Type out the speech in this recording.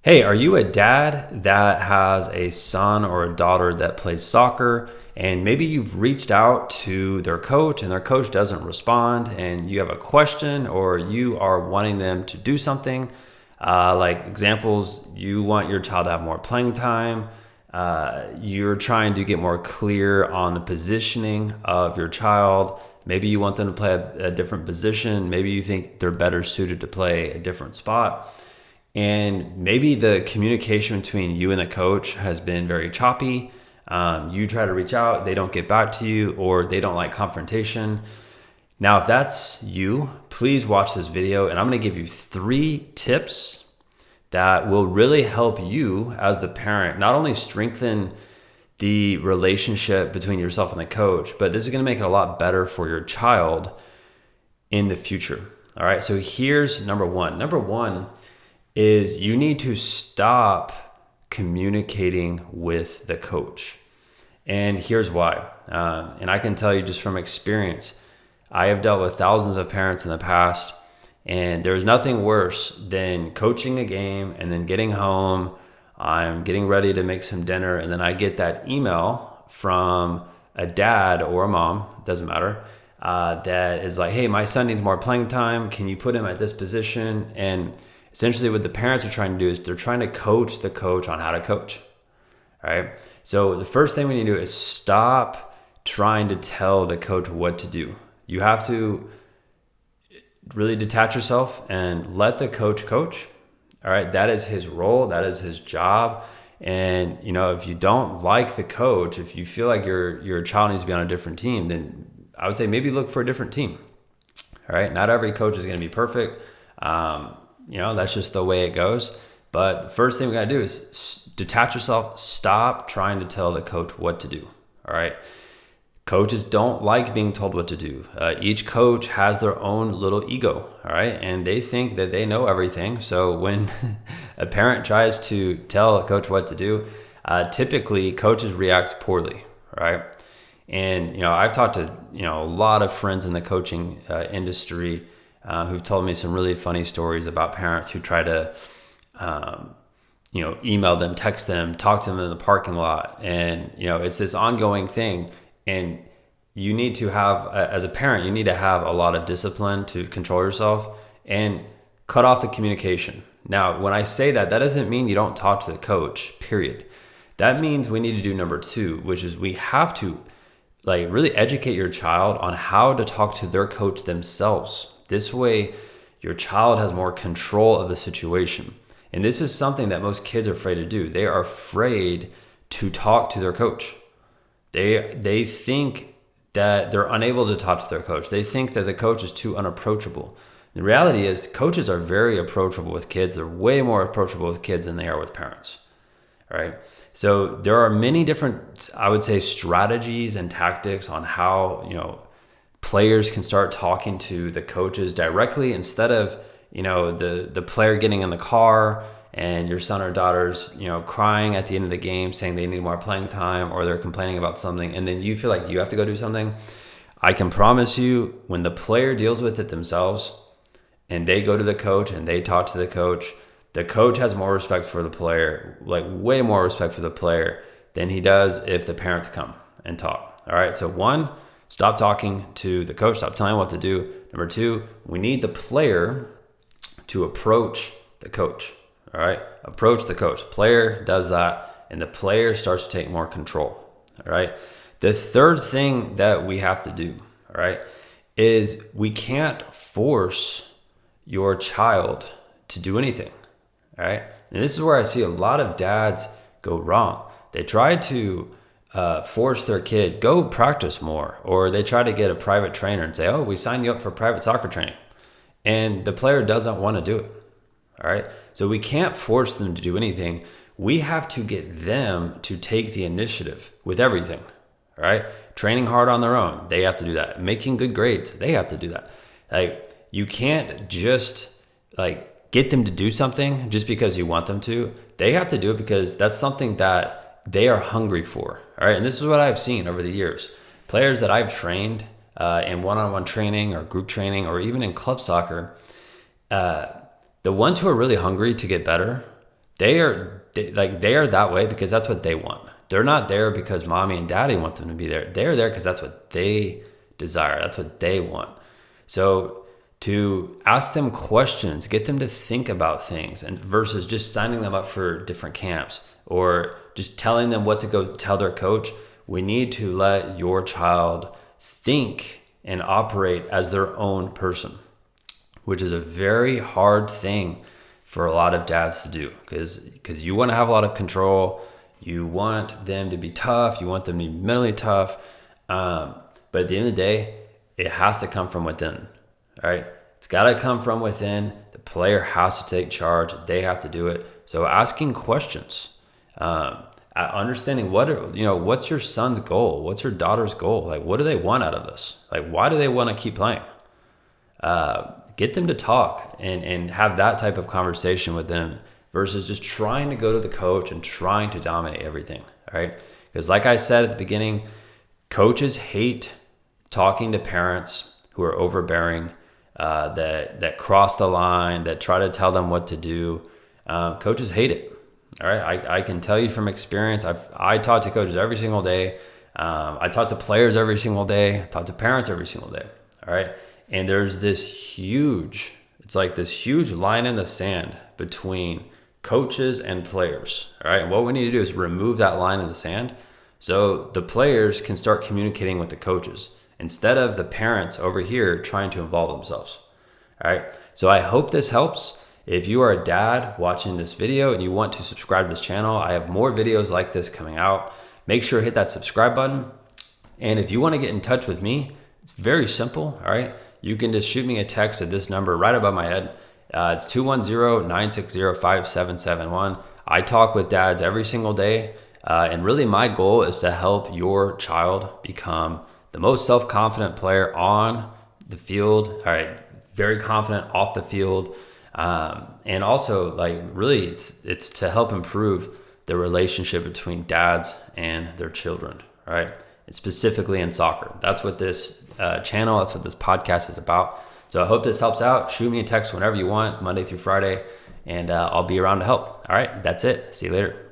Hey, are you a dad that has a son or a daughter that plays soccer, and maybe you've reached out to their coach and their coach doesn't respond, and you have a question or you are wanting them to do something? Like examples, you want your child to have more playing time. You're trying to get more clear on the positioning of your child. Maybe you want them to play a different position. Maybe you think they're better suited to play a different spot. And maybe the communication between you and the coach has been very choppy. You try to reach out, they don't get back to you, or they don't like confrontation. Now, if that's you, please watch this video, and I'm going to give you 3 tips that will really help you as the parent not only strengthen the relationship between yourself and the coach, but this is going to make it a lot better for your child in the future. All right, so here's number one. Number one is you need to stop communicating with the coach. And here's why. And I can tell you just from experience, I have dealt with thousands of parents in the past, and there's nothing worse than coaching a game and then getting home. I'm getting ready to make some dinner, and then I get that email from a dad or a mom, doesn't matter, that is like, hey, my son needs more playing time. Can you put him at this position? And essentially what the parents are trying to do is they're trying to coach the coach on how to coach. All right. So the first thing we need to do is stop trying to tell the coach what to do. You have to really detach yourself and let the coach coach. All right. That is his role. That is his job. And, if you don't like the coach, if you feel like your child needs to be on a different team, then I would say maybe look for a different team. All right. Not every coach is going to be perfect. That's just the way it goes. But the first thing we got to do is detach yourself. Stop trying to tell the coach what to do. All right. Coaches don't like being told what to do. Each coach has their own little ego. All right. And they think that they know everything. So when a parent tries to tell a coach what to do, typically coaches react poorly. Right. And, I've talked to, a lot of friends in the coaching industry who've told me some really funny stories about parents who try to, email them, text them, talk to them in the parking lot. And, it's this ongoing thing. And you need to have, as a parent, you need to have a lot of discipline to control yourself and cut off the communication. Now, when I say that, that doesn't mean you don't talk to the coach, period. That means we need to do number 2, which is we have to really educate your child on how to talk to their coach themselves. This way, your child has more control of the situation. And this is something that most kids are afraid to do. They are afraid to talk to their coach. They think that they're unable to talk to their coach. They think that the coach is too unapproachable. The reality is coaches are very approachable with kids. They're way more approachable with kids than they are with parents. All right. So there are many different, I would say, strategies and tactics on how, players can start talking to the coaches directly instead of, the player getting in the car and your son or daughter's, crying at the end of the game saying they need more playing time or they're complaining about something. And then you feel like you have to go do something. I can promise you when the player deals with it themselves and they go to the coach and they talk to the coach has more respect for the player, like way more respect for the player than he does if the parents come and talk. All right. So 1, stop talking to the coach. Stop telling him what to do. Number 2, we need the player to approach the coach. All right. Approach the coach. Player does that and the player starts to take more control. All right. The third thing that we have to do, all right, is we can't force your child to do anything. All right. And this is where I see a lot of dads go wrong. They try to force their kid, go practice more, or they try to get a private trainer and say, oh, we signed you up for private soccer training. And the player doesn't want to do it. All right. So we can't force them to do anything. We have to get them to take the initiative with everything. All right. Training hard on their own. They have to do that. Making good grades. They have to do that. You can't just get them to do something just because you want them to. They have to do it because that's something that they are hungry for. All right. And this is what I've seen over the years. Players that I've trained in one-on-one training or group training or even in club soccer, the ones who are really hungry to get better, They are that way because that's what they want. They're not there because mommy and daddy want them to be there. They're there because that's what they desire. That's what they want. So to ask them questions, get them to think about things, and versus just signing them up for different camps or just telling them what to go tell their coach. We need to let your child think and operate as their own person, which is a very hard thing for a lot of dads to do because you want to have a lot of control. You want them to be tough. You want them to be mentally tough. But at the end of the day, it has to come from within. All right. It's got to come from within. The player has to take charge. They have to do it. So asking questions, understanding what's your son's goal? What's your daughter's goal? Like, what do they want out of this? Like, why do they want to keep playing? Get them to talk and have that type of conversation with them versus just trying to go to the coach and trying to dominate everything. All right. Because like I said at the beginning, coaches hate talking to parents who are overbearing, that cross the line, that try to tell them what to do. Coaches hate it. All right. I can tell you from experience, I talk to coaches every single day. I talk to players every single day. I talk to parents every single day. All right. And there's this huge line in the sand between coaches and players. All right. And what we need to do is remove that line in the sand so the players can start communicating with the coaches instead of the parents over here trying to involve themselves. All right. So I hope this helps. If you are a dad watching this video and you want to subscribe to this channel, I have more videos like this coming out. Make sure to hit that subscribe button. And if you want to get in touch with me, it's very simple. All right. You can just shoot me a text at this number right above my head. It's 210-960-5771. I talk with dads every single day. And really my goal is to help your child become the most self-confident player on the field. All right. Very confident off the field. And also really it's to help improve the relationship between dads and their children. All right. And specifically in soccer. That's what this channel, that's what this podcast is about. So I hope this helps out. Shoot me a text whenever you want, Monday through Friday, and I'll be around to help. All right, that's it. See you later.